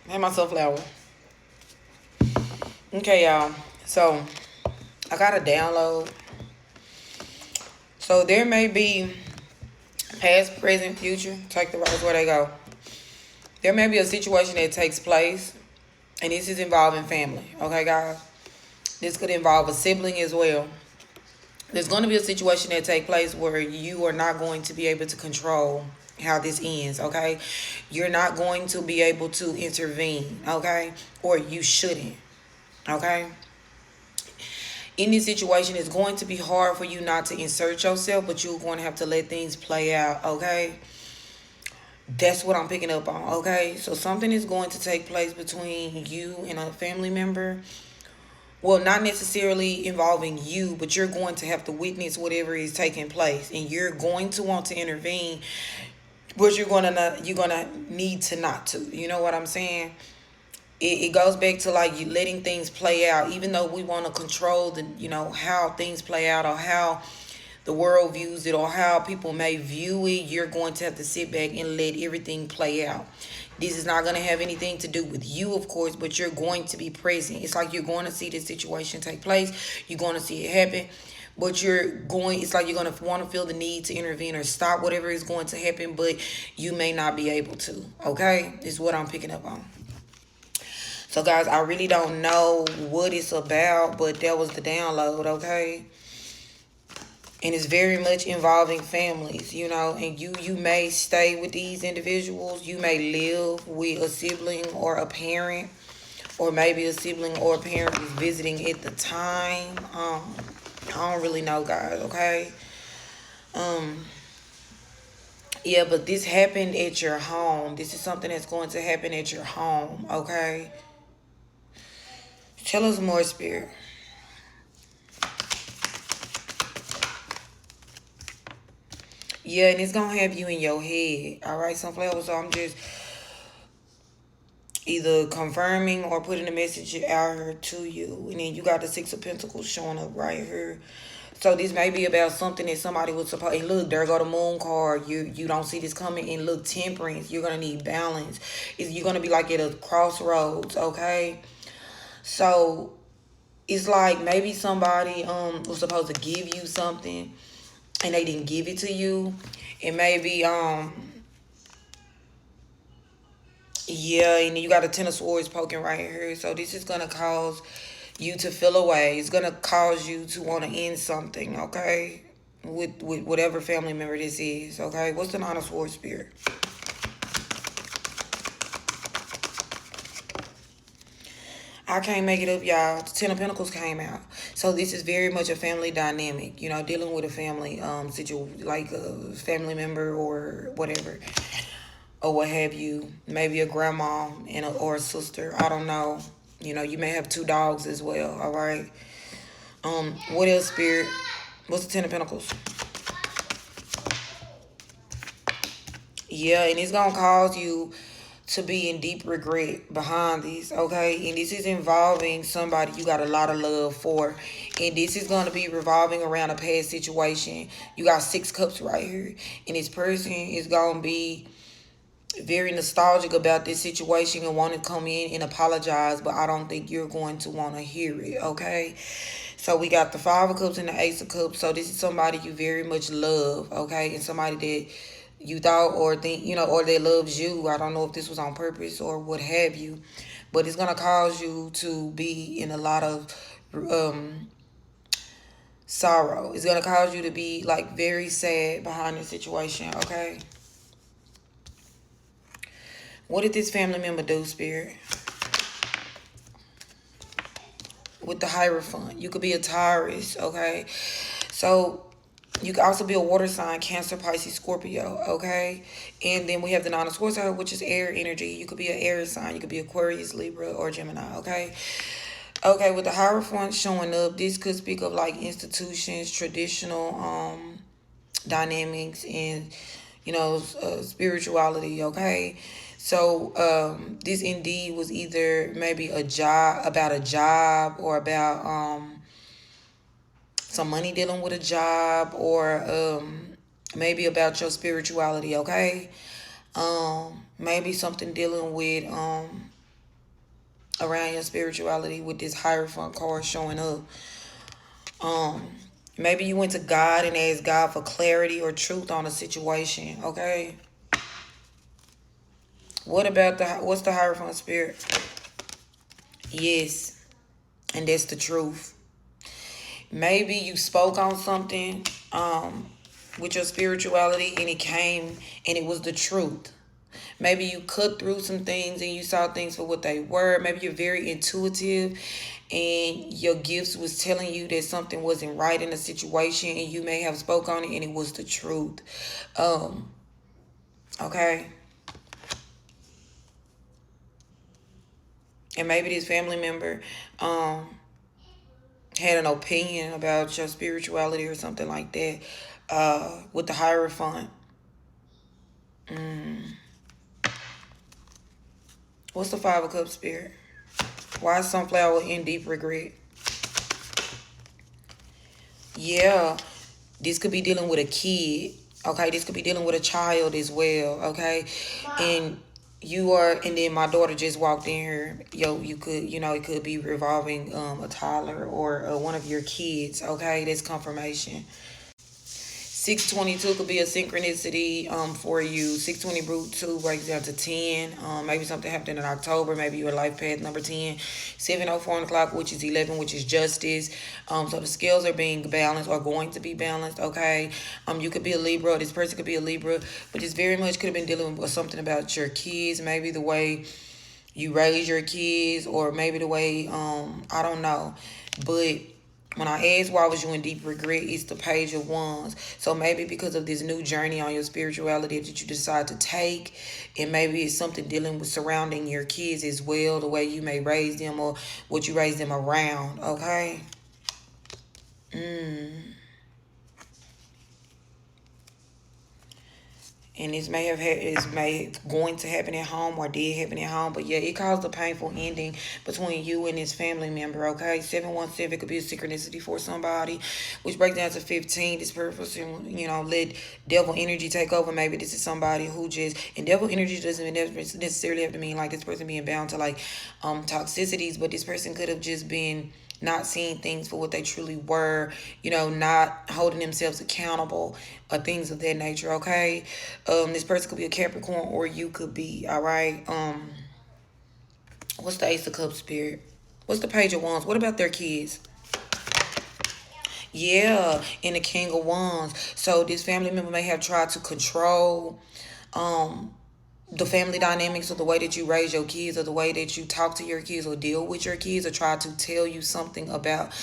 Have my sunflower. Okay, y'all. So I got a download. So there may be past, present, future. Take the words where they go. There may be a situation that takes place, and this is involving family. Okay, guys. This could involve a sibling as well. There's going to be a situation that take place where you are not going to be able to control how this ends. Okay, you're not going to be able to intervene. Okay, or you shouldn't. Okay, in this situation, it's going to be hard for you not to insert yourself, but you're going to have to let things play out. Okay, that's what I'm picking up on. Okay, so something is going to take place between you and a family member. Well, not necessarily involving you, but you're going to have to witness whatever is taking place, and you're going to want to intervene, but you're gonna need to not to. You know what I'm saying? It goes back to like you letting things play out, even though we want to control the how things play out or how the world views it or how people may view it. You're going to have to sit back and let everything play out. This is not going to have anything to do with you, of course, but you're going to be present. It's like you're going to see this situation take place. You're going to see it happen. But it's like you're going to want to feel the need to intervene or stop whatever is going to happen, but you may not be able to. Okay? Is what I'm picking up on. So, guys, I really don't know what it's about, but that was the download, okay? And it's very much involving families, and you may stay with these individuals. You may live with a sibling or a parent, or maybe a sibling or a parent is visiting at the time. I don't really know, guys, okay? Yeah, but this happened at your home. This is something that's going to happen at your home, okay? Tell us more, Spirit. Yeah, and it's gonna have you in your head. All right, sunflower. So I'm just either confirming or putting a message out here to you. And then you got the Six of Pentacles showing up right here. So this may be about something that somebody was supposed. And look, there go the Moon card. You don't see this coming. And look, temperance. You're gonna need balance. You're gonna be like at a crossroads. Okay. So it's like maybe somebody was supposed to give you something and they didn't give it to you. And maybe yeah, and you got a Ten of Swords poking right here. So this is gonna cause you to feel away. It's gonna cause you to want to end something, okay? With whatever family member this is, okay? What's the Nine of Swords, Spirit? I can't make it up, y'all. The Ten of Pentacles came out. So this is very much a family dynamic, dealing with a family like a family member or whatever, or what have you. Maybe a grandma or a sister. I don't know. You may have two dogs as well, all right? What else, Spirit? What's the Ten of Pentacles? Yeah, and it's gonna cause you to be in deep regret behind this, okay? And this is involving somebody you got a lot of love for. And this is going to be revolving around a past situation. You got Six Cups right here. And this person is going to be very nostalgic about this situation and want to come in and apologize, but I don't think you're going to want to hear it, okay? So we got the Five of Cups and the Ace of Cups. So this is somebody you very much love, okay? And somebody that you thought or think, or that loves you. I don't know if this was on purpose or what have you, but it's going to cause you to be in a lot of sorrow. It's going to cause you to be like very sad behind the situation, okay? What did this family member do, Spirit? With the Hierophant, you could be a Taurus, okay? So you could also be a water sign, Cancer, Pisces, Scorpio, okay? And then we have the Nine of Swords, which is air energy. You could be an air sign. You could be Aquarius, Libra, or Gemini, okay? Okay, with the Hierophant showing up, this could speak of like institutions, traditional dynamics, and spirituality, okay? So this indeed was either maybe a job or about some money dealing with a job, or maybe about your spirituality, okay? Maybe something dealing with around your spirituality with this Hierophant card showing up. Maybe you went to God and asked God for clarity or truth on a situation, okay? What's the Hierophant spirit? Yes, and that's the truth. Maybe you spoke on something with your spirituality and it came and it was the truth. Maybe you cut through some things and you saw things for what they were. Maybe you're very intuitive and your gifts was telling you that something wasn't right in a situation and you may have spoke on it and it was the truth. Okay. And maybe this family member had an opinion about your spirituality or something like that with the Hierophant. What's the Five of Cups spirit? Why is sunflower in deep regret? Yeah, this could be dealing with a kid. Okay, this could be dealing with a child as well. Okay, and and then my daughter just walked in here. You could, it could be revolving a toddler or one of your kids. Okay, that's confirmation. 622 could be a synchronicity for you. 620 root 2 breaks down to 10. Maybe something happened in October. Maybe you're life path number 10. 704 on the clock, which is 11, which is justice. So the scales are being balanced or going to be balanced, okay? You could be a Libra. This person could be a Libra. But this very much could have been dealing with something about your kids. Maybe the way you raise your kids or maybe the way, I don't know. But when I asked why was you in deep regret, it's the Page of Wands. So maybe because of this new journey on your spirituality that you decide to take, and maybe it's something dealing with surrounding your kids as well, the way you may raise them or what you raise them around, okay? And this may have going to happen at home or did happen at home. But yeah, it caused a painful ending between you and this family member, okay? 717 could be a synchronicity for somebody, which breaks down to 15. This person, let devil energy take over. Maybe this is somebody who and devil energy doesn't necessarily have to mean like this person being bound to like toxicities, but this person could have just been not seeing things for what they truly were, not holding themselves accountable or things of that nature, okay? This person could be a Capricorn or you could be, all right? What's the Ace of Cups spirit? What's the Page of Wands? What about their kids? Yeah, and the King of Wands. So this family member may have tried to control the family dynamics or the way that you raise your kids or the way that you talk to your kids or deal with your kids or try to tell you something about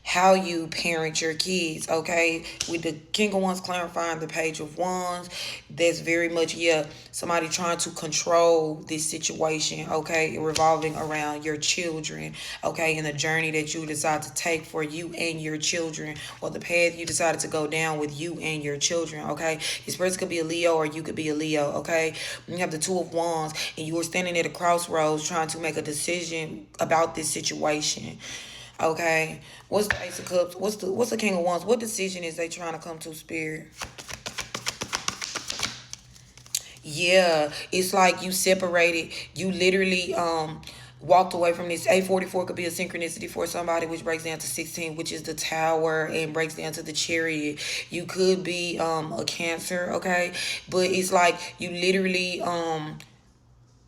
how you parent your kids, okay? With the King of Wands clarifying the Page of Wands, that's very much, somebody trying to control this situation, okay? Revolving around your children, okay? And the journey that you decide to take for you and your children, or the path you decided to go down with you and your children, okay? This person could be a Leo or you could be a Leo, okay? You have the Two of Wands and you are standing at a crossroads trying to make a decision about this situation. Okay, what's the Ace of Cups? What's the King of Wands? What decision is they trying to come to, Spirit? Yeah, it's like you separated. You literally walked away from this. 844 could be a synchronicity for somebody, which breaks down to 16, which is the Tower, and breaks down to the Chariot. You could be a Cancer, okay, but it's like you literally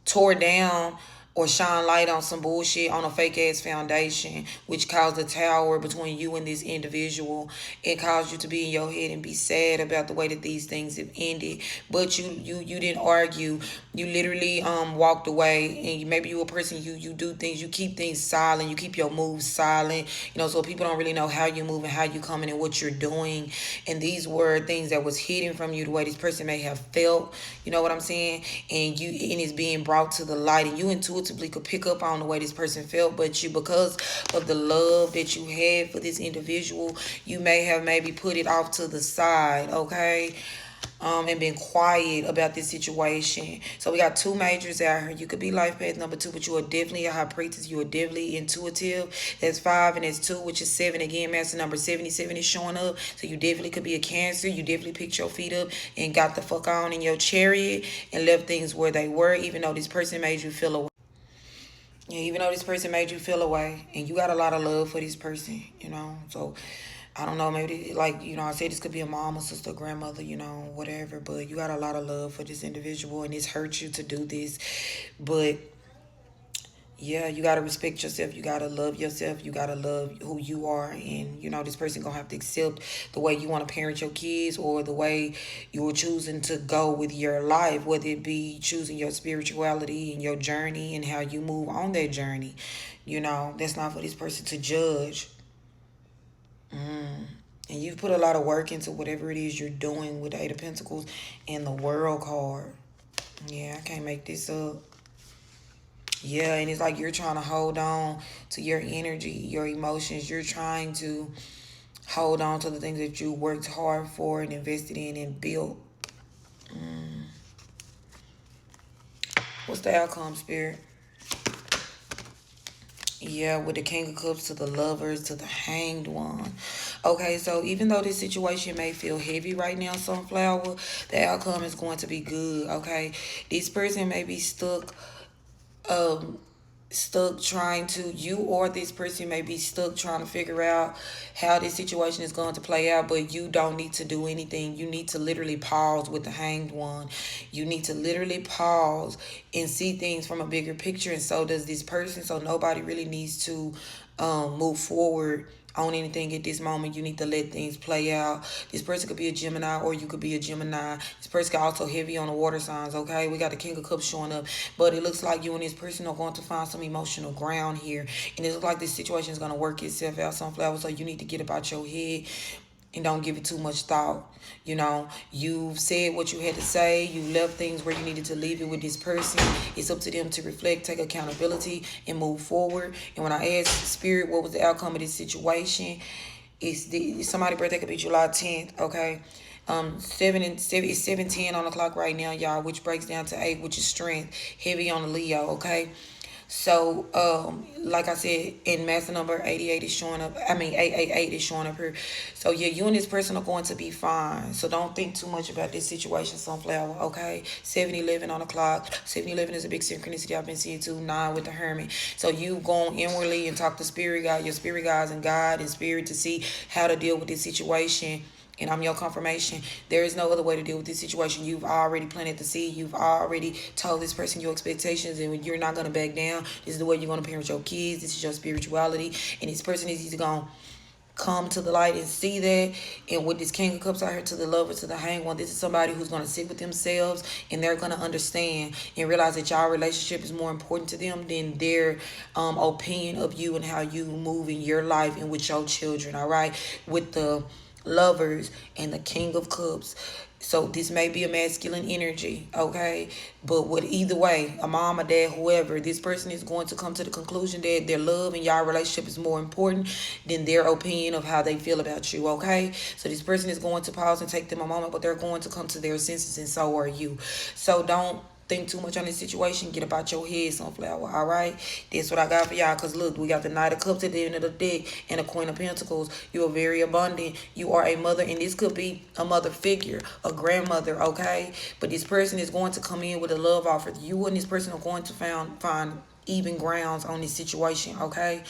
tore down or shine light on some bullshit on a fake ass foundation, which caused a tower between you and this individual. It caused you to be in your head and be sad about the way that these things have ended. But you didn't argue. You literally walked away, and maybe you a person you do things, you keep things silent, you keep your moves silent, so people don't really know how you move and how you coming and what you're doing. And these were things that was hidden from you, the way this person may have felt, you know what I'm saying? And it's being brought to the light, and you intuitively could pick up on the way this person felt, but because of the love that you had for this individual, you may have maybe put it off to the side, okay? And been quiet about this situation. So we got two majors out here. You could be life path number 2, but you are definitely a high priestess. You are definitely intuitive. That's 5, and that's 2, which is 7. Again, master number 77 is showing up. So you definitely could be a Cancer. You definitely picked your feet up and got the fuck on in your Chariot and left things where they were, even though this person made you feel away. Yeah, even though this person made you feel away, and you got a lot of love for this person, So I don't know, maybe like, I said this could be a mom, a sister, grandmother, whatever, but you got a lot of love for this individual and it's hurt you to do this. But yeah, you gotta respect yourself. You gotta love yourself. You gotta love who you are, and this person gonna have to accept the way you want to parent your kids, or the way you're choosing to go with your life. Whether it be choosing your spirituality and your journey and how you move on that journey. That's not for this person to judge. And you've put a lot of work into whatever it is you're doing with the Eight of Pentacles and the World card. Yeah, I can't make this up. Yeah, and it's like you're trying to hold on to your energy, your emotions. You're trying to hold on to the things that you worked hard for and invested in and built. What's the outcome, Spirit? Yeah, with the King of Cups to the Lovers to the Hanged One. Okay, so even though this situation may feel heavy right now, Sunflower, the outcome is going to be good, okay? This person may be stuck trying to, you or this person may be stuck trying to figure out how this situation is going to play out, but you don't need to do anything. You need to literally pause with the Hanged One. You need to literally pause and see things from a bigger picture, and so does this person. So nobody really needs to move forward on anything at this moment. You need to let things play out. This person could be a Gemini, or you could be a Gemini. This person could also heavy on the water signs, okay? We got the King of Cups showing up, but it looks like you and this person are going to find some emotional ground here, and it looks like this situation is going to work itself out, Sunflower. So you need to get about your head and don't give it too much thought. You've said what you had to say. You left things where you needed to leave it with this person. It's up to them to reflect, take accountability, and move forward. And when I asked Spirit what was the outcome of this situation, somebody's birthday could be July 10th, okay? 7:10 on the clock right now, y'all, which breaks down to 8, which is strength, heavy on the Leo, okay? So, like I said, in master number 88 is showing up. 888 is showing up here. So, yeah, you and this person are going to be fine. So, don't think too much about this situation, Sunflower, okay? 7:11 on the clock. 7:11 is a big synchronicity I've been seeing too. 9 with the Hermit. So, you go inwardly and talk to Spirit God, your Spirit guides and God and Spirit to see how to deal with this situation. And I'm your confirmation. There is no other way to deal with this situation. You've already planted the seed. You've already told this person your expectations, and you're not going to back down. This is the way you're going to parent your kids. This is your spirituality. And this person is either going to come to the light and see that. And with this King of Cups out here to the Lover, to the Hanged One, this is somebody who's going to sit with themselves, and they're going to understand and realize that y'all relationship is more important to them than their opinion of you and how you move in your life and with your children, all right? With the Lovers and the King of Cups. So this may be a masculine energy, okay? But with either way, a mom, a dad, whoever, this person is going to come to the conclusion that their love and y'all relationship is more important than their opinion of how they feel about you, okay? So this person is going to pause and take them a moment, but they're going to come to their senses, and so are you. So don't think too much on this situation. Get about your head, Sunflower, all right? That's what I got for y'all, because look, we got the Knight of Cups at the end of the deck and the Queen of Pentacles. You are very abundant. You are a mother, and this could be a mother figure, a grandmother, okay? But this person is going to come in with a love offer. You and this person are going to find even grounds on this situation, okay?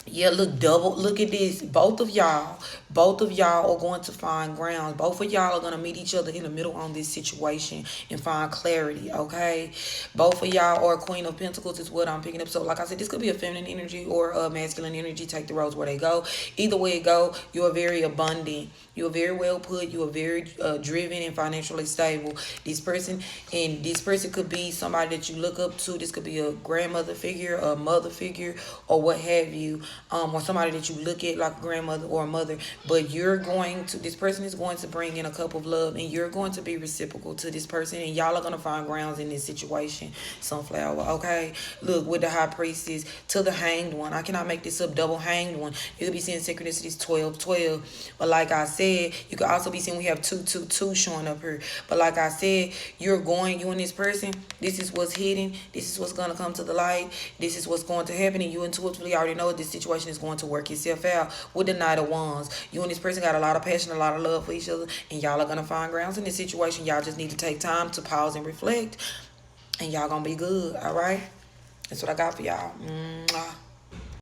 Yeah, look at this. Both of y'all are going to find grounds. Both of y'all are going to meet each other in the middle on this situation and find clarity, okay? Both of y'all are Queen of Pentacles is what I'm picking up. So, like I said, this could be a feminine energy or a masculine energy. Take the roads where they go. Either way it go, you are very abundant. You are very well put. You are very driven and financially stable. This person could be somebody that you look up to. This could be a grandmother figure, a mother figure, or what have you. Or somebody that you look at like a grandmother or a mother. But this person is going to bring in a cup of love, and you're going to be reciprocal to this person, and y'all are going to find grounds in this situation, Sunflower, okay? Look, with the High Priestess to the Hanged One. I cannot make this up. Double Hanged One. You could be seeing synchronicities 12-12. But like I said, you could also be seeing we have 2-2-2 showing up here. But like I said, you and this person, this is what's hidden. This is what's going to come to the light. This is what's going to happen, and you intuitively already know this situation is going to work itself out. With the Knight of Wands, you and this person got a lot of passion, a lot of love for each other, and y'all are going to find grounds in this situation. Y'all just need to take time to pause and reflect, and y'all going to be good, all right? That's what I got for y'all. Mwah.